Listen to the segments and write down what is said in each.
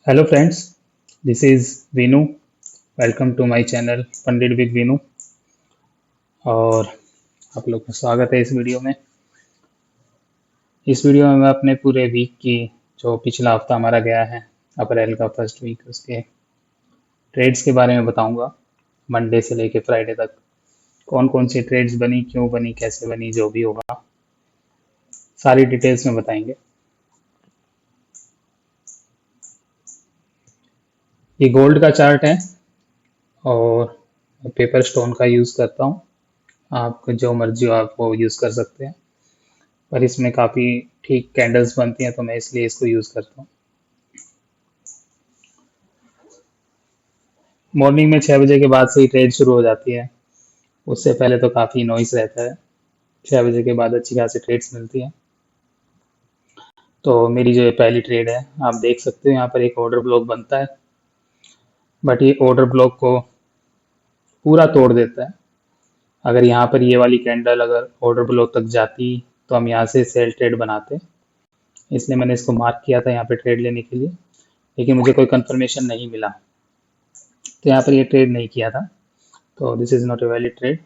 Hello friends, this is Veenu. Welcome to my channel Pandit with Veenu. और आप लोग का स्वागत है इस वीडियो में। इस वीडियो में मैं अपने पूरे वीक की जो पिछला हफ्ता हमारा गया है, अप्रैल का फर्स्ट वीक, उसके ट्रेड्स के बारे में बताऊंगा। मंडे से लेके फ्राइडे तक कौन कौन सी ट्रेड्स बनी, क्यों बनी, कैसे बनी, जो भी होगा सारी डिटेल्स में बताएंगे। ये गोल्ड का चार्ट है और पेपर स्टोन का यूज़ करता हूँ। आप जो मर्जी हो आप वो यूज़ कर सकते हैं, पर इसमें काफ़ी ठीक कैंडल्स बनती हैं तो मैं इसलिए इसको यूज़ करता हूँ। मॉर्निंग में 6 बजे के बाद से ही ट्रेड शुरू हो जाती है। उससे पहले तो काफ़ी नॉइस रहता है। 6 बजे के बाद अच्छी खासी ट्रेड्स मिलती हैं। तो मेरी जो ये पहली ट्रेड है, आप देख सकते हो यहाँ पर एक ऑर्डर ब्लॉक बनता है, बट ये ऑर्डर ब्लॉक को पूरा तोड़ देता है। अगर यहाँ पर ये वाली कैंडल अगर ऑर्डर ब्लॉक तक जाती तो हम यहाँ से सेल ट्रेड बनाते। इसलिए मैंने इसको मार्क किया था यहाँ पे ट्रेड लेने के लिए, लेकिन मुझे कोई कंफर्मेशन नहीं मिला तो यहाँ पर ये ट्रेड नहीं किया था। तो this is not a valid trade.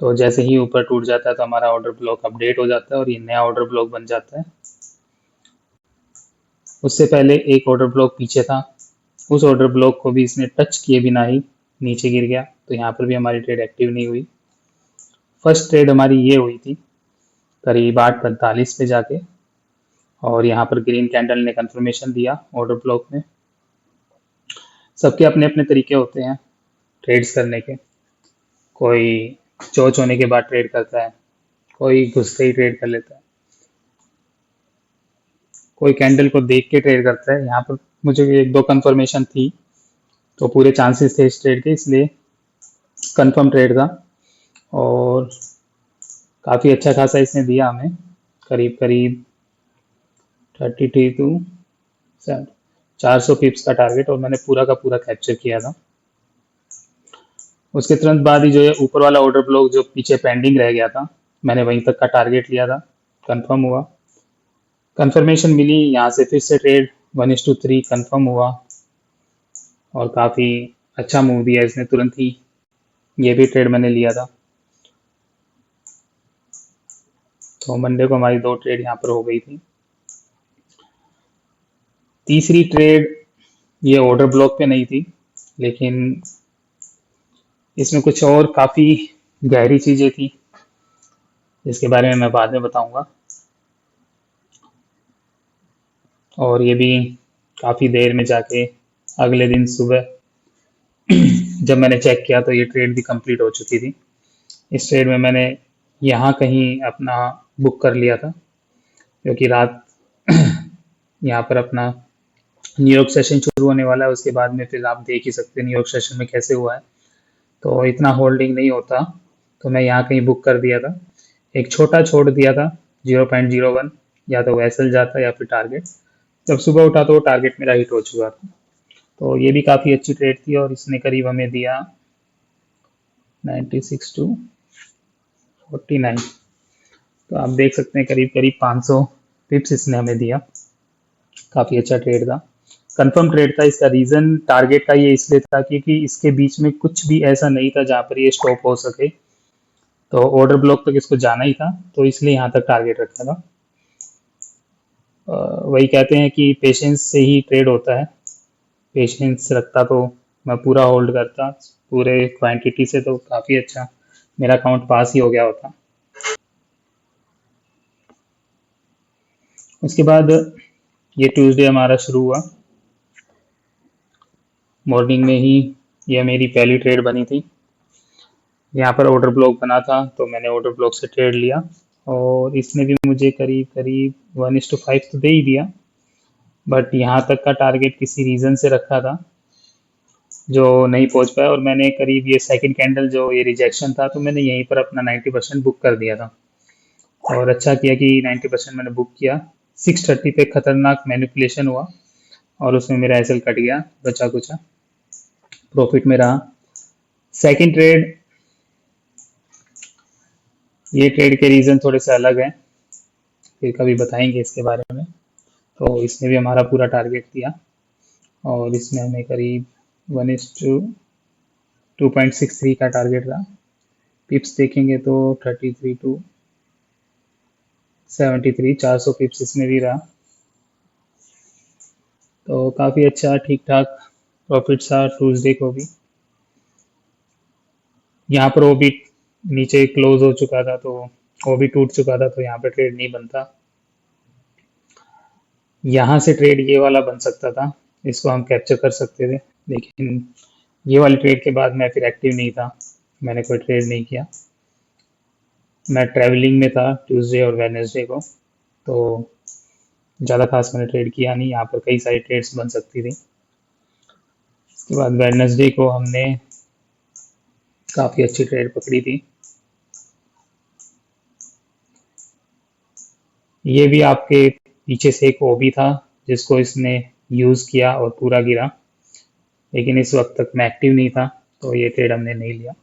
तो जैसे ही ऊपर टूट जाता है तो हमारा ऑर्डर ब्लॉक अपडेट हो जाता है और ये नया ऑर्डर ब्लॉक बन जाता है। उससे पहले एक ऑर्डर ब्लॉक पीछे था, उस ऑर्डर ब्लॉक को भी इसने टच किए बिना ही नीचे गिर गया, तो यहाँ पर भी हमारी ट्रेड एक्टिव नहीं हुई। फर्स्ट ट्रेड हमारी ये हुई थी करीब 8:45 पे जाके, और यहाँ पर ग्रीन कैंडल ने कंफर्मेशन दिया ऑर्डर ब्लॉक में। सबके अपने अपने तरीके होते हैं ट्रेड्स करने के। कोई चोच होने के बाद ट्रेड करता है, कोई घुसते ही ट्रेड कर लेता है, कोई कैंडल को देख के ट्रेड करता है। यहाँ पर मुझे एक दो कंफर्मेशन थी तो पूरे चांसेस थे इस ट्रेड के, इसलिए कंफर्म ट्रेड था। और काफ़ी अच्छा खासा इसने दिया हमें, करीब करीब 32 400 पिप्स का टारगेट, और मैंने पूरा का पूरा कैप्चर किया था। उसके तुरंत बाद ही जो है ऊपर वाला ऑर्डर ब्लॉक जो पीछे पेंडिंग रह गया था, मैंने वहीं तक का टारगेट लिया था, कंफर्म हुआ। कंफर्मेशन मिली, यहाँ से फिर से ट्रेड 1:3 कंफर्म हुआ और काफ़ी अच्छा मूव दिया इसने तुरंत ही। ये भी ट्रेड मैंने लिया था। तो मंडे को हमारी दो ट्रेड यहाँ पर हो गई थी। तीसरी ट्रेड ये ऑर्डर ब्लॉक पे नहीं थी, लेकिन इसमें कुछ और काफ़ी गहरी चीज़ें थी जिसके बारे में मैं बाद में बताऊंगा। और ये भी काफ़ी देर में जाके अगले दिन सुबह जब मैंने चेक किया तो ये ट्रेड भी कंप्लीट हो चुकी थी। इस ट्रेड में मैंने यहाँ कहीं अपना बुक कर लिया था, क्योंकि रात यहाँ पर अपना न्यूयॉर्क सेशन शुरू होने वाला है। उसके बाद में फिर आप देख ही सकते हैं न्यूयॉर्क सेशन में कैसे हुआ है, तो इतना होल्डिंग नहीं होता। तो मैं यहाँ कहीं बुक कर दिया था, एक छोटा छोड़ दिया था 0.01, या तो वैसल जाता या फिर टारगेट। जब सुबह उठा तो टारगेट मेरा हिट हो चुका था। तो ये भी काफ़ी अच्छी ट्रेड थी और इसने करीब हमें दिया 96 टू 49। तो आप देख सकते हैं करीब करीब 500 पिप्स इसने हमें दिया। काफ़ी अच्छा ट्रेड था, कंफर्म ट्रेड था। इसका रीज़न टारगेट का ये इसलिए था क्योंकि इसके बीच में कुछ भी ऐसा नहीं था जहाँ पर ये स्टॉप हो सके, तो ऑर्डर ब्लॉक तक इसको जाना ही था, तो इसलिए यहाँ तक टारगेट रखा था। वही कहते हैं कि पेशेंस से ही ट्रेड होता है। पेशेंस रखता तो मैं पूरा होल्ड करता पूरे क्वांटिटी से, तो काफ़ी अच्छा मेरा अकाउंट पास ही हो गया होता। उसके बाद ये ट्यूसडे हमारा शुरू हुआ। मॉर्निंग में ही ये मेरी पहली ट्रेड बनी थी। यहाँ पर ऑर्डर ब्लॉक बना था तो मैंने ऑर्डर ब्लॉक से ट्रेड लिया, और इसने भी मुझे करीब करीब 1:5 तो दे ही दिया, बट यहाँ तक का टारगेट किसी रीज़न से रखा था जो नहीं पहुँच पाया। और मैंने करीब ये सेकंड कैंडल जो ये रिजेक्शन था, तो मैंने यहीं पर अपना 90% बुक कर दिया था। और अच्छा किया कि 90% मैंने बुक किया। 6:30 पे खतरनाक मैनिपुलेशन हुआ और उसमें मेरा एसएल कट गया, बचा कुचा, प्रॉफिट में रहा। सेकंड ट्रेड, ये ट्रेड के रीज़न थोड़े से अलग हैं, फिर कभी बताएंगे इसके बारे में। तो इसने भी हमारा पूरा टारगेट दिया। और इसमें हमें करीब 1:2.63 का टारगेट था। पिप्स देखेंगे तो 33 to 73, 400 पिप्स इसमें भी रहा। तो काफ़ी अच्छा ठीक ठाक प्रॉफिट था ट्यूसडे को भी। यहाँ पर वो भी नीचे क्लोज हो चुका था, तो वो भी टूट चुका था, तो यहाँ पे ट्रेड नहीं बनता। यहाँ से ट्रेड ये वाला बन सकता था, इसको हम कैप्चर कर सकते थे, लेकिन ये वाली ट्रेड के बाद मैं फिर एक्टिव नहीं था, मैंने कोई ट्रेड नहीं किया। मैं ट्रैवलिंग में था ट्यूसडे और वेडनेसडे को, तो ज़्यादा खास मैंने ट्रेड किया नहीं। यहाँ पर कई सारी ट्रेड्स बन सकती थी। उसके बाद वेडनेसडे को हमने काफ़ी अच्छी ट्रेड पकड़ी थी। ये भी आपके पीछे से एक ओबी था जिसको इसने यूज़ किया और पूरा गिरा, लेकिन इस वक्त तक मैं एक्टिव नहीं था, तो ये ट्रेड हमने नहीं लिया।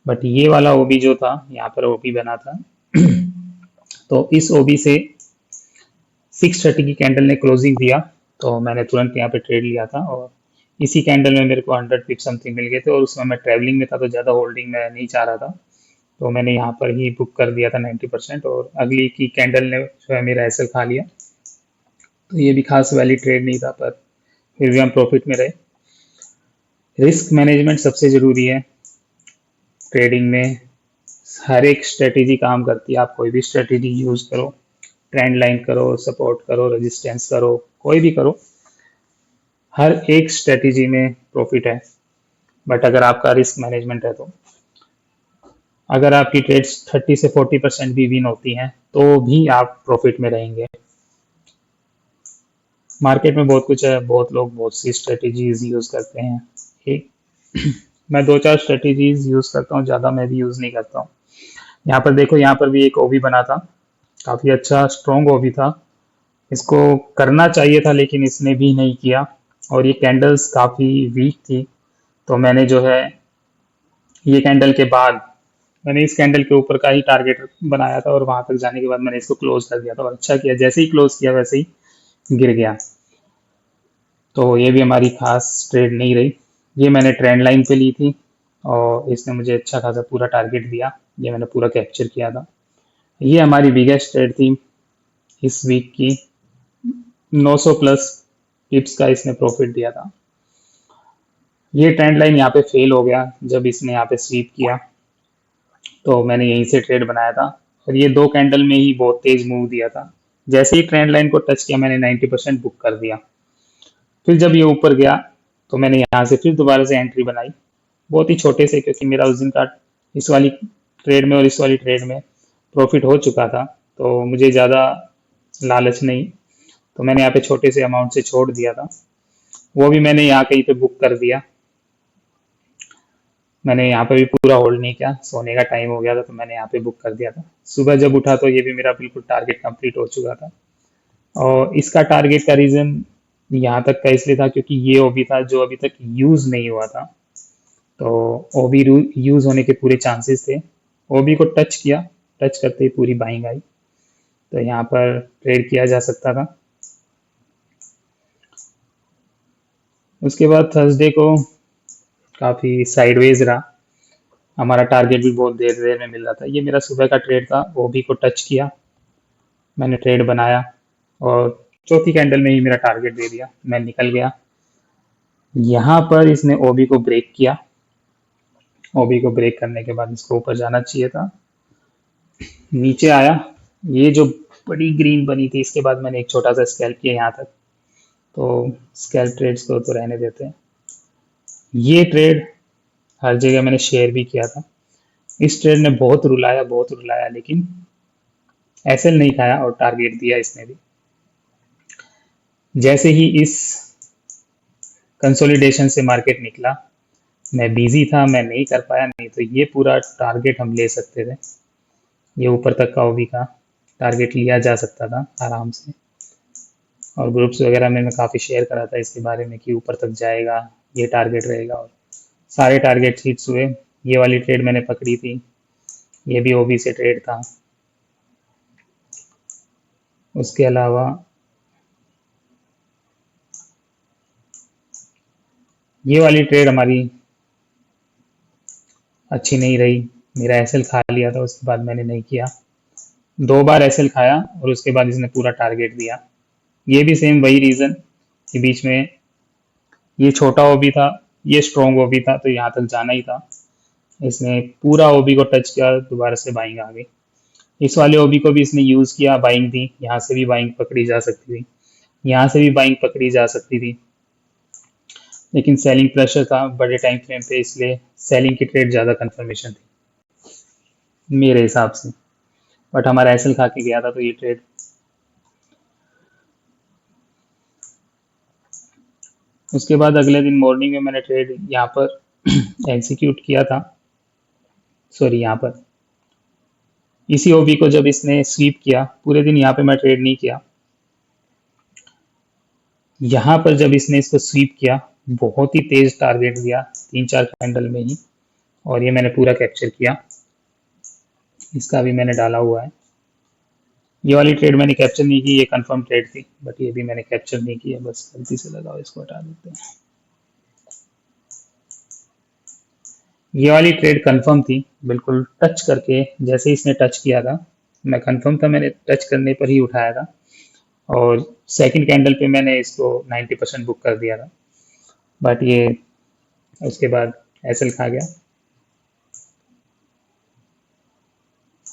बट ये वाला ओबी जो था, यहाँ पर ओबी बना था तो इस ओबी से 6:30 की कैंडल ने क्लोजिंग दिया, तो मैंने तुरंत यहाँ पे ट्रेड लिया था, और इसी कैंडल में मेरे को 100 पिप समथिंग मिल गए थे, और उसमें मैं ट्रैवलिंग में था तो ज़्यादा होल्डिंग मैं नहीं चाह रहा था, तो मैंने यहाँ पर ही बुक कर दिया था 90%, और अगली की कैंडल ने जो है मेरा एसएल खा लिया। तो ये भी खास वैली ट्रेड नहीं था, पर फिर भी हम प्रॉफिट में रहे। रिस्क मैनेजमेंट सबसे ज़रूरी है ट्रेडिंग में। हर एक स्ट्रेटेजी काम करती है, आप कोई भी स्ट्रेटेजी यूज़ करो, ट्रेंड लाइन करो, सपोर्ट करो, रेजिस्टेंस करो, कोई भी करो, हर एक स्ट्रेटेजी में प्रॉफिट है। बट अगर आपका रिस्क मैनेजमेंट है, तो अगर आपकी ट्रेड्स 30 से 40% भी विन होती हैं, तो भी आप प्रॉफिट में रहेंगे। मार्केट में बहुत कुछ है, बहुत लोग बहुत सी स्ट्रेटेजीज यूज़ करते हैं। एक मैं 2-4 स्ट्रेटेजीज यूज़ करता हूँ, ज़्यादा मैं भी यूज़ नहीं करता हूँ। यहाँ पर देखो, यहाँ पर भी एक ओबी बना था, काफ़ी अच्छा स्ट्रॉन्ग ओबी था, इसको करना चाहिए था लेकिन इसने भी नहीं किया, और ये कैंडल्स काफ़ी वीक थी, तो मैंने जो है ये कैंडल के बाद मैंने इस कैंडल के ऊपर का ही टारगेट बनाया था, और वहां तक जाने के बाद मैंने इसको क्लोज कर दिया था, और अच्छा किया, जैसे ही क्लोज किया वैसे ही गिर गया। तो ये भी हमारी खास ट्रेड नहीं रही। ये मैंने ट्रेंड लाइन पे ली थी, और इसने मुझे अच्छा खासा पूरा टारगेट दिया, ये मैंने पूरा कैप्चर किया था। ये हमारी बिगेस्ट ट्रेड थी इस वीक की। 900 प्लस टिप्स का इसने प्रॉफिट दिया था। ये ट्रेंड लाइन यहाँ पे फेल हो गया जब इसने यहाँ पे स्वीप किया, तो मैंने यहीं से ट्रेड बनाया था, और ये 2 कैंडल में ही बहुत तेज मूव दिया था। जैसे ही ट्रेंड लाइन को टच किया, मैंने 90% बुक कर दिया। फिर जब ये ऊपर गया, तो मैंने यहाँ से फिर दोबारा से एंट्री बनाई, बहुत ही छोटे से, क्योंकि मेरा उस दिन का इस वाली ट्रेड में और इस वाली ट्रेड में प्रॉफिट हो चुका था, तो मुझे ज़्यादा लालच नहीं, तो मैंने यहाँ पे छोटे से अमाउंट से छोड़ दिया था। वो भी मैंने यहाँ कहीं पे बुक कर दिया, मैंने यहाँ पे भी पूरा होल्ड नहीं किया, सोने का टाइम हो गया था, तो मैंने यहाँ पे बुक कर दिया था। सुबह जब उठा तो ये भी मेरा बिल्कुल टारगेट कंप्लीट हो चुका था, और इसका टारगेट का रीज़न यहाँ तक का इसलिए था क्योंकि ये ओबी था जो अभी तक यूज़ नहीं हुआ था, तो ओबी यूज़ होने के पूरे चांसेस थे। ओबी को टच किया, टच करते ही पूरी बाइंग आई, तो यहाँ पर ट्रेड किया जा सकता था। उसके बाद थर्सडे को काफ़ी साइडवेज रहा, हमारा टारगेट भी बहुत देर देर में मिल रहा था। ये मेरा सुबह का ट्रेड था, ओबी को टच किया, मैंने ट्रेड बनाया, और चौथी कैंडल में ही मेरा टारगेट दे दिया, मैं निकल गया। यहाँ पर इसने ओबी को ब्रेक किया, ओबी को ब्रेक करने के बाद इसको ऊपर जाना चाहिए था, नीचे आया। ये जो बड़ी ग्रीन बनी थी, इसके बाद मैंने एक छोटा सा स्कैल्प किया यहाँ तक, तो स्कैल्प ट्रेड्स को तो रहने देते हैं। ये ट्रेड हर जगह मैंने शेयर भी किया था। इस ट्रेड ने बहुत रुलाया, लेकिन एसएल नहीं खाया और टारगेट दिया इसने भी। जैसे ही इस कंसोलिडेशन से मार्केट निकला, मैं बिजी था, मैं नहीं कर पाया, नहीं तो ये पूरा टारगेट हम ले सकते थे। ये ऊपर तक का ओबी का टारगेट लिया जा सकता था आराम से, और ग्रुप्स वगैरह में मैं काफ़ी शेयर करा था इसके बारे में कि ऊपर तक जाएगा, ये टारगेट रहेगा, और सारे टारगेट हिट्स हुए। ये वाली ट्रेड मैंने पकड़ी थी, ये भी ओबी से ट्रेड था। उसके अलावा ये वाली ट्रेड हमारी अच्छी नहीं रही। मेरा एसएल खा लिया था, उसके बाद मैंने नहीं किया। 2 बार एसएल खाया और उसके बाद इसने पूरा टारगेट दिया। ये भी सेम वही रीज़न कि बीच में ये छोटा ओबी था, ये स्ट्रॉन्ग ओबी था, तो यहाँ तक जाना ही था। इसने पूरा ओबी को टच किया, दोबारा से बाइंग आ गई। इस वाले ओबी को भी इसने यूज़ किया, बाइंग दी। यहाँ से भी बाइंग पकड़ी जा सकती थी, यहाँ से भी बाइंग पकड़ी जा सकती थी, लेकिन सेलिंग प्रेशर था बड़े टाइम फ्रेम पे, इसलिए सेलिंग की ट्रेड ज़्यादा कंफर्मेशन थी मेरे हिसाब से। बट हमारा एसएल खा के गया था, तो ये ट्रेड। उसके बाद अगले दिन मॉर्निंग में मैंने ट्रेड यहाँ पर एग्जीक्यूट किया था। सॉरी, यहाँ पर इसी ओबी को जब इसने स्वीप किया, पूरे दिन यहाँ पे मैं ट्रेड नहीं किया। यहाँ पर जब इसने इसको स्वीप किया, बहुत ही तेज टारगेट दिया 3-4 कैंडल में ही, और ये मैंने पूरा कैप्चर किया। इसका भी मैंने डाला हुआ है। ये वाली ट्रेड मैंने कैप्चर नहीं की, ये कंफर्म ट्रेड थी, बट ये भी मैंने कैप्चर नहीं की है, बस गलती से लगाओ, इसको हटा देते हैं। ये वाली ट्रेड कंफर्म थी, बिल्कुल टच करके, जैसे ही इसने टच किया था, मैं कंफर्म था, मैंने टच करने पर ही उठाया था, और सेकंड कैंडल पे मैंने इसको 90% बुक कर दिया था। बट ये उसके बाद एसएल खा गया।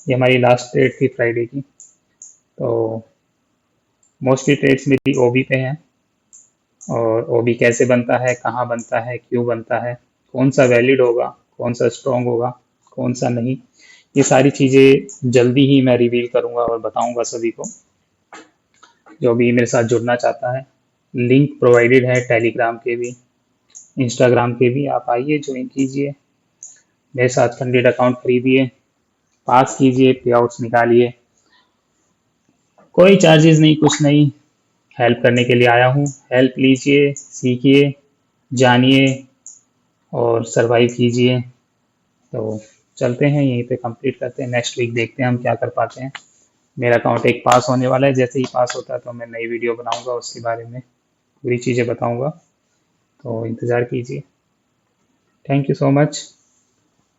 ये हमारी लास्ट ट्रेड थी फ्राइडे की। तो मोस्टली ट्रेड्स मेरी ओबी पे हैं, और ओबी कैसे बनता है, कहाँ बनता है, क्यों बनता है, कौन सा वैलिड होगा, कौन सा स्ट्रॉन्ग होगा, कौन सा नहीं, ये सारी चीज़ें जल्दी ही मैं रिवील करूंगा और बताऊंगा सभी को। जो भी मेरे साथ जुड़ना चाहता है, लिंक प्रोवाइडेड है टेलीग्राम के भी, इंस्टाग्राम के भी। आप आइए, ज्वाइन कीजिए, मेरे साथ फंडेड अकाउंट खरीदिए, पास कीजिए, पे आउट्स निकालिए। कोई चार्जेस नहीं, कुछ नहीं, हेल्प करने के लिए आया हूँ। हेल्प लीजिए, सीखिए, जानिए और सरवाइव कीजिए। तो चलते हैं, यहीं पे कंप्लीट करते हैं। नेक्स्ट वीक देखते हैं हम क्या कर पाते हैं। मेरा अकाउंट एक पास होने वाला है, जैसे ही पास होता है तो मैं नई वीडियो बनाऊंगा, उसके बारे में पूरी चीज़ें बताऊंगा, तो इंतज़ार कीजिए। Thank you so much.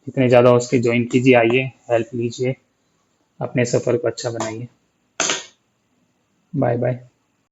जितने ज़्यादा हो सके ज्वाइन कीजिए, आइए, हेल्प लीजिए, अपने सफ़र को अच्छा बनाइए। Bye bye.